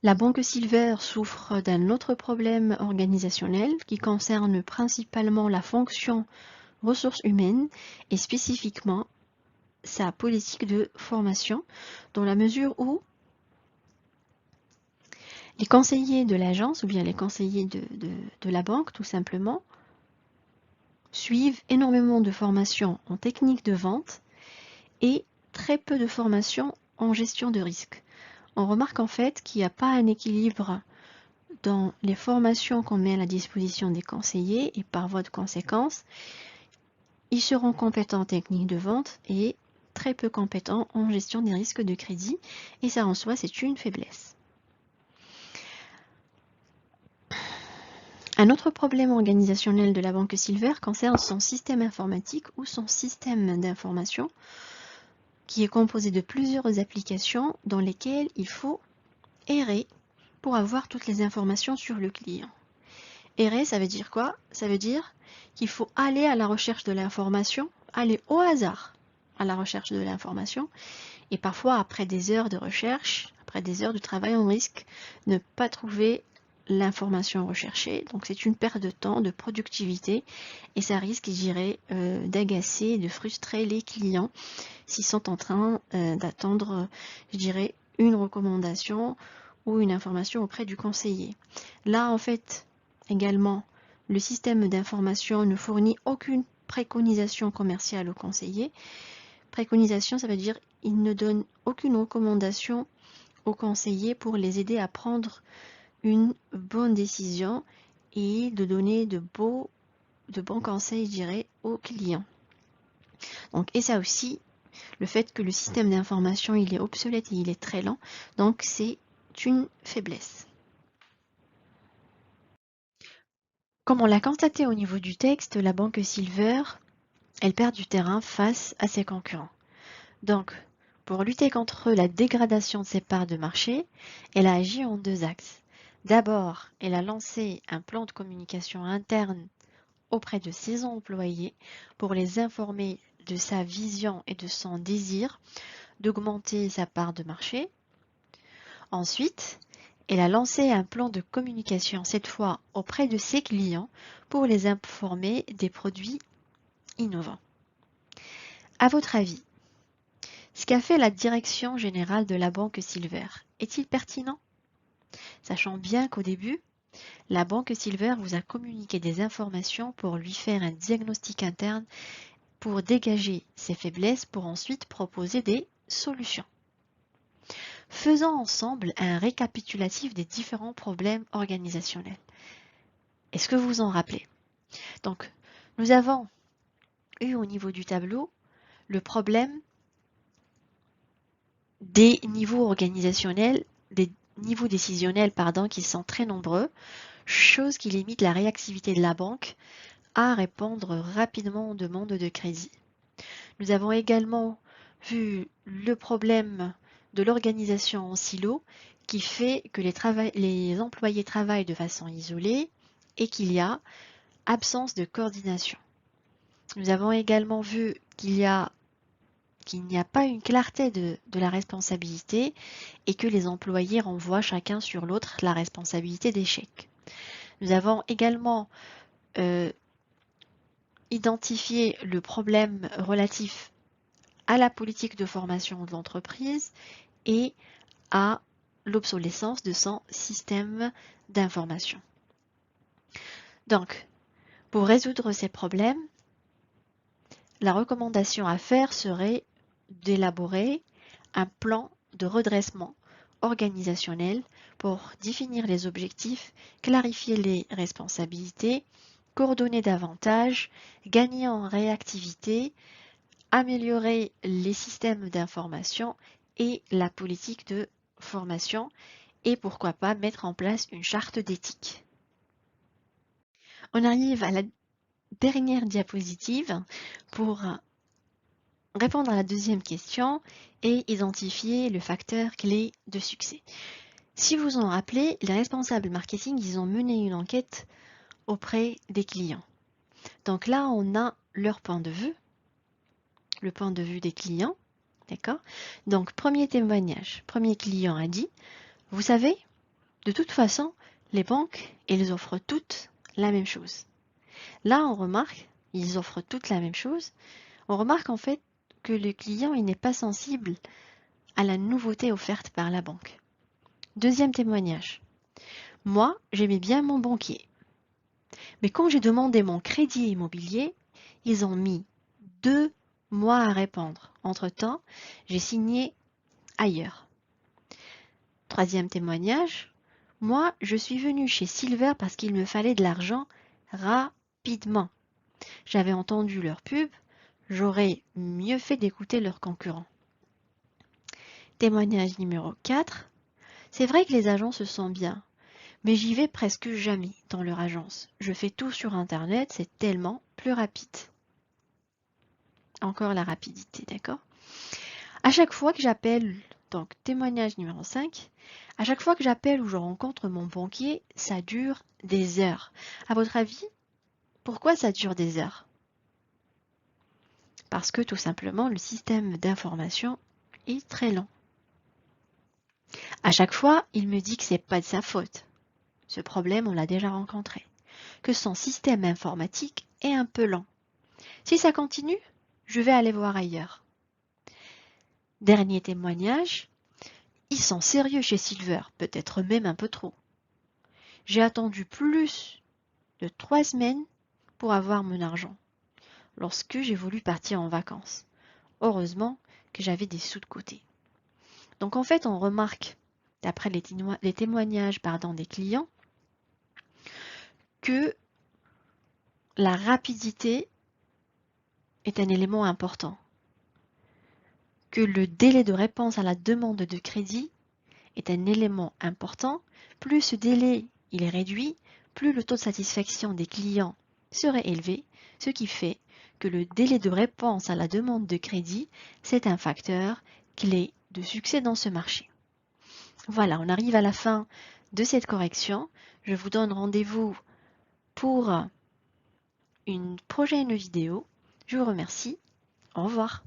La banque Silver souffre d'un autre problème organisationnel qui concerne principalement la fonction ressources humaines et spécifiquement sa politique de formation, dans la mesure où les conseillers de l'agence ou bien les conseillers de la banque, tout simplement, suivent énormément de formations en technique de vente et très peu de formations en gestion de risque. On remarque en fait qu'il n'y a pas un équilibre dans les formations qu'on met à la disposition des conseillers et par voie de conséquence, ils seront compétents en technique de vente et très peu compétents en gestion des risques de crédit et ça en soi c'est une faiblesse. Un autre problème organisationnel de la banque Silver concerne son système informatique ou son système d'information qui est composé de plusieurs applications dans lesquelles il faut errer pour avoir toutes les informations sur le client. Errer, ça veut dire quoi? Ça veut dire qu'il faut aller à la recherche de l'information, aller au hasard à la recherche de l'information, et parfois après des heures de recherche, après des heures de travail en risque, ne pas trouver l'information recherchée. Donc c'est une perte de temps, de productivité, et ça risque, je dirais, d'agacer, de frustrer les clients s'ils sont en train d'attendre, je dirais, une recommandation ou une information auprès du conseiller. Là, en fait, également, le système d'information ne fournit aucune préconisation commerciale au conseiller. Préconisation, ça veut dire il ne donne aucune recommandation aux conseillers pour les aider à prendre une bonne décision et de donner de bons conseils, je dirais, aux clients. Donc, et ça aussi, le fait que le système d'information il est obsolète et il est très lent, donc c'est une faiblesse. Comme on l'a constaté au niveau du texte, la banque Silver, elle perd du terrain face à ses concurrents. Donc, pour lutter contre la dégradation de ses parts de marché, elle a agi en deux axes. D'abord, elle a lancé un plan de communication interne auprès de ses employés pour les informer de sa vision et de son désir d'augmenter sa part de marché. Ensuite, elle a lancé un plan de communication, cette fois auprès de ses clients, pour les informer des produits innovants. À votre avis, ce qu'a fait la direction générale de la banque Silver est-il pertinent? Sachant bien qu'au début, la banque Silver vous a communiqué des informations pour lui faire un diagnostic interne, pour dégager ses faiblesses, pour ensuite proposer des solutions. Faisons ensemble un récapitulatif des différents problèmes organisationnels. Est-ce que vous vous en rappelez? Donc, nous avons eu au niveau du tableau le problème des niveaux organisationnels, des niveaux décisionnels, pardon, qui sont très nombreux, chose qui limite la réactivité de la banque à répondre rapidement aux demandes de crédit. Nous avons également vu le problème de l'organisation en silo qui fait que les employés travaillent de façon isolée et qu'il y a absence de coordination. Nous avons également vu qu'il n'y a pas une clarté de la responsabilité et que les employés renvoient chacun sur l'autre la responsabilité d'échec. Nous avons également identifié le problème relatif à la politique de formation de l'entreprise et à l'obsolescence de son système d'information. Donc, pour résoudre ces problèmes, la recommandation à faire serait d'élaborer un plan de redressement organisationnel pour définir les objectifs, clarifier les responsabilités, coordonner davantage, gagner en réactivité, améliorer les systèmes d'information et la politique de formation et pourquoi pas mettre en place une charte d'éthique. On arrive à la dernière diapositive pour répondre à la deuxième question et identifier le facteur clé de succès. Si vous en rappelez, les responsables marketing, ils ont mené une enquête auprès des clients. Donc là, on a leur point de vue, le point de vue des clients, d'accord? Donc, premier témoignage, premier client a dit, vous savez, De toute façon, les banques, elles offrent toutes la même chose. Là, on remarque, ils offrent toutes la même chose. On remarque en fait que le client, il n'est pas sensible à la nouveauté offerte par la banque. Deuxième témoignage. Moi, j'aimais bien mon banquier. Mais quand j'ai demandé mon crédit immobilier, ils ont mis 2 mois à répondre. Entre-temps, j'ai signé ailleurs. Troisième témoignage. Moi, je suis venue chez Silver parce qu'il me fallait de l'argent rapidement. J'avais entendu leur pub, j'aurais mieux fait d'écouter leurs concurrents. Témoignage numéro 4. C'est vrai que les agents se sentent bien, mais j'y vais presque jamais dans leur agence. Je fais tout sur Internet, c'est tellement plus rapide. Encore la rapidité, d'accord? À chaque fois que j'appelle, donc témoignage numéro 5, à chaque fois que j'appelle ou je rencontre mon banquier, ça dure des heures. À votre avis, pourquoi ça dure des heures? Parce que tout simplement, le système d'information est très lent. À chaque fois, il me dit que c'est pas de sa faute. Ce problème, on l'a déjà rencontré. Que son système informatique est un peu lent. Si ça continue, je vais aller voir ailleurs. Dernier témoignage, ils sont sérieux chez Silver, peut-être même un peu trop. J'ai attendu plus de 3 semaines pour avoir mon argent, lorsque j'ai voulu partir en vacances. Heureusement que j'avais des sous de côté. Donc en fait, on remarque, d'après les témoignages des clients, que la rapidité est un élément important, que le délai de réponse à la demande de crédit est un élément important. Plus ce délai il est réduit, plus le taux de satisfaction des clients serait élevé, ce qui fait que le délai de réponse à la demande de crédit, c'est un facteur clé de succès dans ce marché. Voilà, on arrive à la fin de cette correction. Je vous donne rendez-vous pour une prochaine vidéo. Je vous remercie. Au revoir.